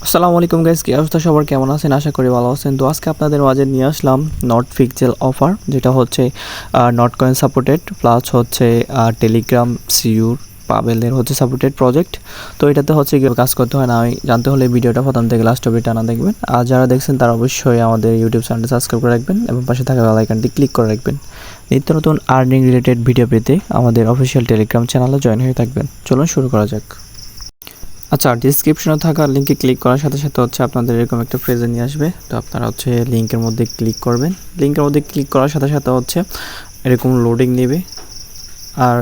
আসসালামু আলাইকুম গাইস, কি অবস্থা সবার, কেমন আছেন? আশা করি ভালো আছেন। তো আজকে আপনাদের মাঝে নিয়ে আসলাম নট পিক্সেল অফার, যেটা হচ্ছে নট কয়েন সাপোর্টেড প্লাস হচ্ছে টেলিগ্রাম সিউর পাবেলের হচ্ছে সাপোর্টেড প্রজেক্ট। তো এটাতে হচ্ছে কীভাবে কাজ করতে হয় না জানতে হলে ভিডিওটা প্রথম থেকে লাস্ট অবধি টানা দেখবেন। আর যারা দেখছেন তারা অবশ্যই আমাদের ইউটিউব চ্যানেলটি সাবস্ক্রাইব করে রাখবেন এবং পাশে থাকা বেল আইকনটি ক্লিক করে রাখবেন। নিত্য নতুন আর্নিং রিলেটেড ভিডিও পেতে আমাদের অফিসিয়াল টেলিগ্রাম চ্যানেলে জয়েন হয়ে থাকবেন। চলুন শুরু করা যাক। আচ্ছা, ডিসক্রিপশনে থাকা লিঙ্কে ক্লিক করার সাথে সাথে হচ্ছে আপনাদের এরকম একটা পেজে নিয়ে আসবে। তো আপনারা হচ্ছে লিঙ্কের মধ্যে ক্লিক করবেন। লিঙ্কের মধ্যে ক্লিক করার সাথে সাথে হচ্ছে এরকম লোডিং নেবে। আর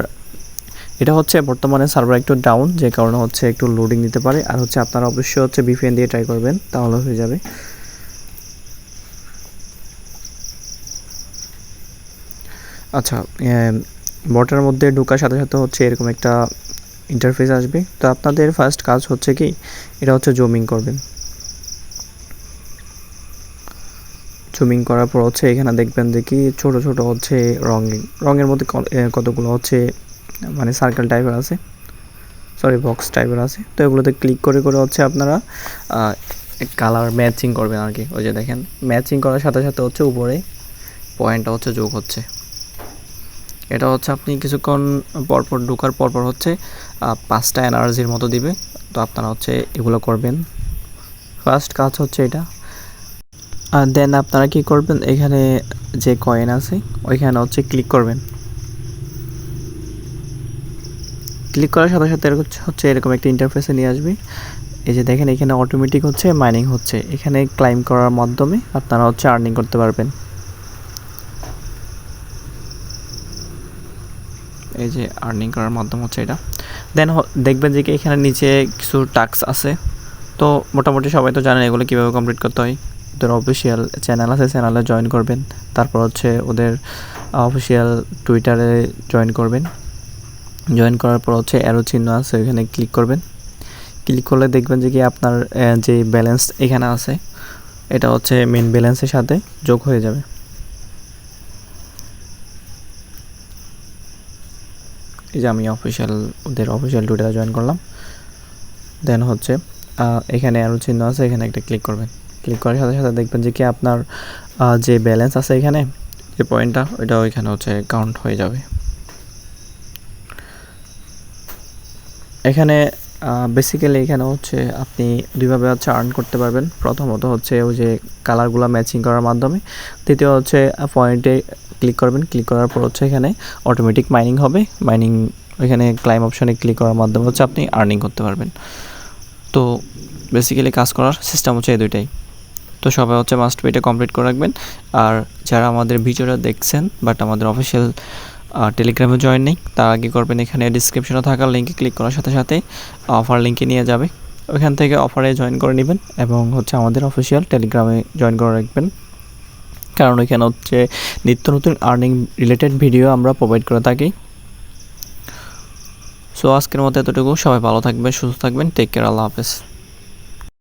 এটা হচ্ছে বর্তমানে সার্ভার একটু ডাউন, যে কারণে হচ্ছে একটু লোডিং নিতে পারে। আর হচ্ছে আপনারা অবশ্যই হচ্ছে VPN দিয়ে ট্রাই করবেন, তাহলে হয়ে যাবে। আচ্ছা, বটের মধ্যে ঢোকার সাথে সাথে হচ্ছে এরকম একটা ইন্টারফেস আসবে। তো আপনাদের ফার্স্ট কাজ হচ্ছে কি, এটা হচ্ছে জুমিং করবেন। জুমিং করার পর হচ্ছে এখানে দেখবেন যে কি ছোট ছোট হচ্ছে রঙের মধ্যে কতগুলো হচ্ছে মানে সার্কেল টাইপের আছে, সরি বক্স টাইপের আছে। তো এগুলোতে ক্লিক করে করে হচ্ছে আপনারা কালার ম্যাচিং করবেন আর কি। ওই যে দেখেন, ম্যাচিং করার সাথে সাথে হচ্ছে উপরে পয়েন্টটা হচ্ছে যোগ হচ্ছে। এটা হচ্ছে আপনি কিছুক্ষণ পরপর ঢোকার পরপর হচ্ছে 5টা এনার্জির মতো দিবে। তো আপনারা হচ্ছে এগুলো করবেন। ফার্স্ট কাজ হচ্ছে এটা। আর দেন আপনারা কি করবেন, এখানে যে কয়েন আছে ওইখানে হচ্ছে ক্লিক করবেন। ক্লিক করার সাথে সাথে হচ্ছে এরকম একটা ইন্টারফেসে নিয়ে আসবে। এই যে দেখেন, এখানে অটোমেটিক হচ্ছে মাইনিং হচ্ছে। এখানে ক্লাইম করার মাধ্যমে আপনারা হচ্ছে আর্নিং করতে পারবেন। এই যে আর্নিং করার মাধ্যম হচ্ছে এটা। দেন দেখবেন যে কি এখানে নিচে কিছু টাস্ক আছে। তো মোটামুটি সবাই তো জানেন এগুলো কীভাবে কমপ্লিট করতে হয়। ওদের অফিসিয়াল চ্যানেল আছে, চ্যানেলে জয়েন করবেন। তারপর হচ্ছে ওদের অফিসিয়াল টুইটারে জয়েন করবেন। জয়েন করার পর হচ্ছে অ্যারো চিহ্ন আছে, ওইখানে ক্লিক করবেন। ক্লিক করলে দেখবেন যে কি আপনার যে ব্যালেন্স এখানে আছে এটা হচ্ছে মেন ব্যালেন্সের সাথে যোগ হয়ে যাবে। এই যে আমি ওদের অফিসিয়াল টুইটারে জয়েন করলাম। দেন হচ্ছে এখানে অ্যারো চিহ্ন আছে, এখানে একটা ক্লিক করবেন। ক্লিক করার সাথে সাথে দেখবেন যে কি আপনার যে ব্যালেন্স আছে এখানে, যে পয়েন্টটা ওইটা ওইখানে হচ্ছে কাউন্ট হয়ে যাবে। এখানে বেসিক্যালি এখানে হচ্ছে আপনি দুইভাবে হচ্ছে আর্ন করতে পারবেন। প্রথমত হচ্ছে ওই যে কালারগুলো ম্যাচিং করার মাধ্যমে। দ্বিতীয় হচ্ছে পয়েন্টে ক্লিক করবেন। ক্লিক করার পর হচ্ছে এখানে অটোমেটিক মাইনিং হবে। মাইনিং এখানে ক্লাইম অপশানে ক্লিক করার মাধ্যমে হচ্ছে আপনি আর্নিং করতে পারবেন। তো বেসিক্যালি কাজ করার সিস্টেম হচ্ছে এই দুইটাই। তো সবাই হচ্ছে মাস্ট বি এটা কমপ্লিট করে রাখবেন। আর যারা আমাদের ভিডিওটা দেখছেন বাট আমাদের অফিসিয়াল টেলিগ্রামে জয়েন নেই, তারা কী করবেন, এখানে ডিসক্রিপশনে থাকা লিঙ্কে ক্লিক করার সাথে সাথে অফার লিঙ্কে নিয়ে যাবে। ওইখান থেকে অফারে জয়েন করে নেবেন এবং হচ্ছে আমাদের অফিসিয়াল টেলিগ্রামে জয়েন করে রাখবেন, কারণ ওইখানে হচ্ছে নিত্য নতুন আর্নিং রিলেটেড ভিডিও আমরা প্রোভাইড করে থাকি। সো আজকের মতো এতটুকু। সবাই ভালো থাকবেন, সুস্থ থাকবেন। Take care. আল্লাহ হাফেজ।